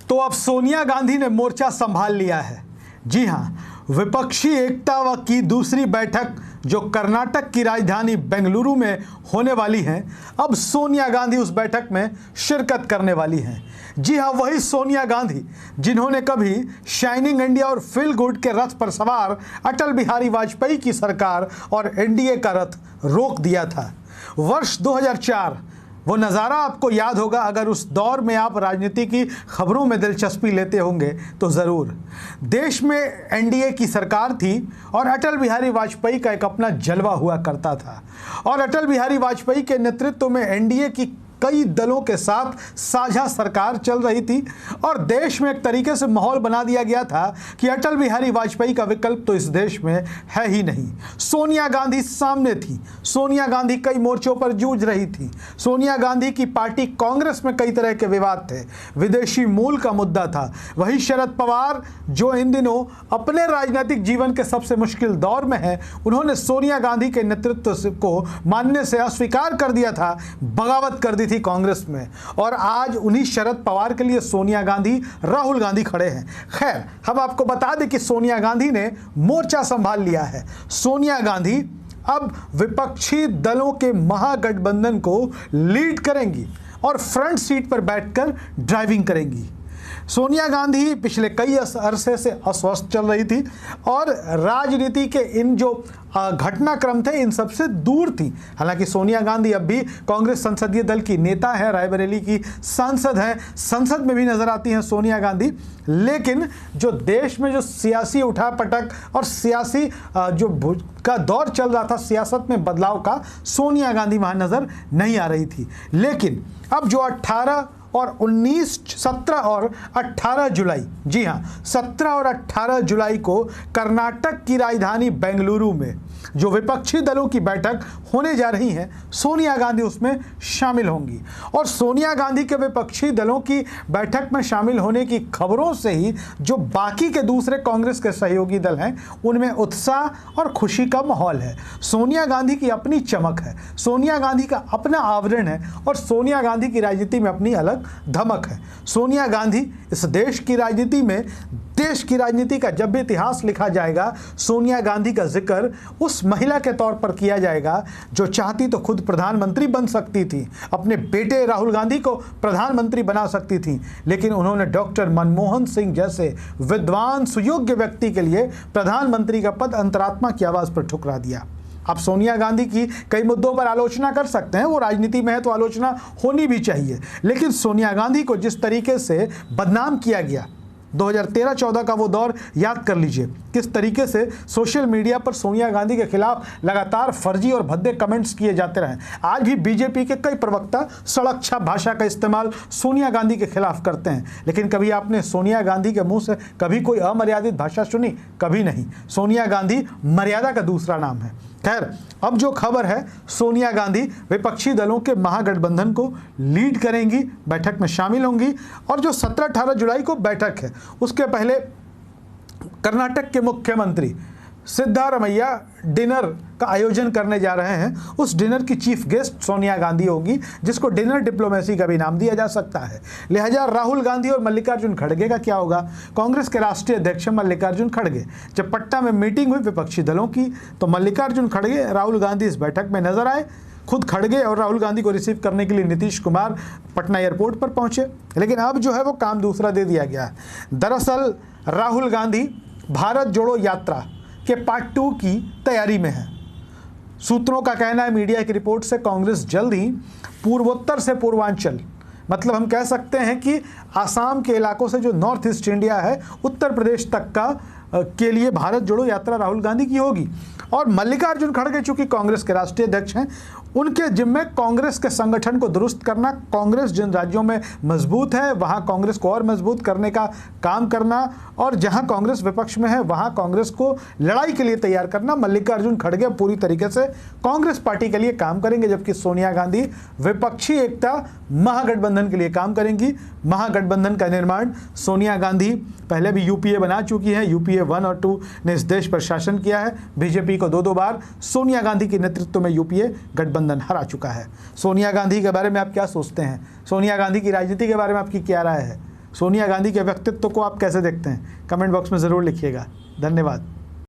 तो अब सोनिया गांधी ने मोर्चा संभाल लिया है। जी हां, विपक्षी एकता की दूसरी बैठक जो कर्नाटक की राजधानी बेंगलुरु में होने वाली है, अब सोनिया गांधी उस बैठक में शिरकत करने वाली हैं। जी हां, वही सोनिया गांधी जिन्होंने कभी शाइनिंग इंडिया और फील गुड के रथ पर सवार अटल बिहारी वाजपेयी की सरकार और एनडीए का रथ रोक दिया था। वर्ष 2004 वो नज़ारा आपको याद होगा। अगर उस दौर में आप राजनीति की खबरों में दिलचस्पी लेते होंगे तो ज़रूर। देश में एनडीए की सरकार थी और अटल बिहारी वाजपेयी का एक अपना जलवा हुआ करता था और अटल बिहारी वाजपेयी के नेतृत्व में एनडीए की कई दलों के साथ साझा सरकार चल रही थी और देश में एक तरीके से माहौल बना दिया गया था कि अटल बिहारी वाजपेयी का विकल्प तो इस देश में है ही नहीं। सोनिया गांधी सामने थी। सोनिया गांधी कई मोर्चों पर जूझ रही थी। सोनिया गांधी की पार्टी कांग्रेस में कई तरह के विवाद थे, विदेशी मूल का मुद्दा था। वही शरद पवार जो इन दिनों अपने राजनीतिक जीवन के सबसे मुश्किल दौर में है, उन्होंने सोनिया गांधी के नेतृत्व को मानने से अस्वीकार कर दिया था, बगावत कर दी थी कांग्रेस में। और आज उन्हीं शरद पवार के लिए सोनिया गांधी, राहुल गांधी खड़े हैं। खैर, हम आपको बता दें कि सोनिया गांधी ने मोर्चा संभाल लिया है। सोनिया गांधी अब विपक्षी दलों के महागठबंधन को लीड करेंगी और फ्रंट सीट पर बैठकर ड्राइविंग करेंगी। सोनिया गांधी पिछले कई अरसे से अस्वस्थ चल रही थी और राजनीति के इन जो घटनाक्रम थे इन सबसे दूर थी। हालांकि सोनिया गांधी अब भी कांग्रेस संसदीय दल की नेता है, रायबरेली की सांसद है, संसद में भी नजर आती हैं सोनिया गांधी। लेकिन जो देश में जो सियासी उठापटक और सियासी जो का दौर चल रहा था, सियासत में बदलाव का, सोनिया गांधी वहां नजर नहीं आ रही थी। लेकिन अब जो 17 और 18 जुलाई, जी हां, 17 और 18 जुलाई को कर्नाटक की राजधानी बेंगलुरु में जो विपक्षी दलों की बैठक होने जा रही है, सोनिया गांधी उसमें शामिल होंगी। और सोनिया गांधी के विपक्षी दलों की बैठक में शामिल होने की खबरों से ही जो बाकी के दूसरे कांग्रेस के सहयोगी दल हैं उनमें उत्साह और खुशी का माहौल है। सोनिया गांधी की अपनी चमक है, सोनिया गांधी का अपना आवरण है और सोनिया गांधी की राजनीति में अपनी अलग धमक है। सोनिया गांधी इस देश की राजनीति में, देश की राजनीति का जब भी इतिहास लिखा जाएगा, सोनिया गांधी का जिक्र उस महिला के तौर पर किया जाएगा जो चाहती तो खुद प्रधानमंत्री बन सकती थी, अपने बेटे राहुल गांधी को प्रधानमंत्री बना सकती थी, लेकिन उन्होंने डॉक्टर मनमोहन सिंह जैसे विद्वान सुयोग्य व्यक्ति के लिए प्रधानमंत्री का पद अंतरात्मा की आवाज पर ठुकरा दिया। आप सोनिया गांधी की कई मुद्दों पर आलोचना कर सकते हैं, वो राजनीति में है तो आलोचना होनी भी चाहिए, लेकिन सोनिया गांधी को जिस तरीके से बदनाम किया गया, 2013-14 का वो दौर याद कर लीजिए, किस तरीके से सोशल मीडिया पर सोनिया गांधी के खिलाफ लगातार फर्जी और भद्दे कमेंट्स किए जाते रहे। आज भी बीजेपी के कई प्रवक्ता सड़क छाप भाषा का इस्तेमाल सोनिया गांधी के खिलाफ करते हैं, लेकिन कभी आपने सोनिया गांधी के मुंह से कभी कोई अमर्यादित भाषा सुनी? कभी नहीं। सोनिया गांधी मर्यादा का दूसरा नाम है। खैर, अब जो खबर है, सोनिया गांधी विपक्षी दलों के महागठबंधन को लीड करेंगी, बैठक में शामिल होंगी और जो 17-18 जुलाई को बैठक है उसके पहले कर्नाटक के मुख्यमंत्री सिद्धारमैया डिनर का आयोजन करने जा रहे हैं। उस डिनर की चीफ गेस्ट सोनिया गांधी होगी, जिसको डिनर डिप्लोमेसी का भी नाम दिया जा सकता है। लिहाजा राहुल गांधी और मल्लिकार्जुन खड़गे का क्या होगा? कांग्रेस के राष्ट्रीय अध्यक्ष मल्लिकार्जुन खड़गे, जब पटना में मीटिंग हुई विपक्षी दलों की तो मल्लिकार्जुन खड़गे, राहुल गांधी इस बैठक में नजर आए। खुद खड़गे और राहुल गांधी को रिसीव करने के लिए नीतीश कुमार पटना एयरपोर्ट पर पहुंचे, लेकिन अब जो है वो काम दूसरा दे दिया गया है। दरअसल राहुल गांधी भारत जोड़ो यात्रा के पार्ट 2 की तैयारी में है। सूत्रों का कहना है, मीडिया की रिपोर्ट से, कांग्रेस जल्द ही पूर्वोत्तर से पूर्वांचल, मतलब हम कह सकते हैं कि आसाम के इलाकों से जो नॉर्थ ईस्ट इंडिया है, उत्तर प्रदेश तक का के लिए भारत जोड़ो यात्रा राहुल गांधी की होगी। और मल्लिकार्जुन खड़गे चूंकि कांग्रेस के राष्ट्रीय अध्यक्ष हैं, उनके जिम्मे कांग्रेस के संगठन को दुरुस्त करना, कांग्रेस जिन राज्यों में मजबूत है वहां कांग्रेस को और मजबूत करने का काम करना और जहां कांग्रेस विपक्ष में है वहां कांग्रेस को लड़ाई के लिए तैयार करना। मल्लिकार्जुन खड़गे पूरी तरीके से कांग्रेस पार्टी के लिए काम करेंगे, जबकि सोनिया गांधी विपक्षी एकता महागठबंधन के लिए काम करेंगी। महागठबंधन का निर्माण सोनिया गांधी पहले भी यूपीए बना चुकी है, यूपीए 1 और 2 ने इस देश पर शासन किया है। बीजेपी को 2 बार सोनिया गांधी के नेतृत्व में यूपीए गठबंधन हरा चुका है। सोनिया गांधी के बारे में आप क्या सोचते हैं? सोनिया गांधी की राजनीति के बारे में आपकी क्या राय है? सोनिया गांधी के व्यक्तित्व को आप कैसे देखते हैं? कमेंट बॉक्स में ज़रूर लिखिएगा। धन्यवाद।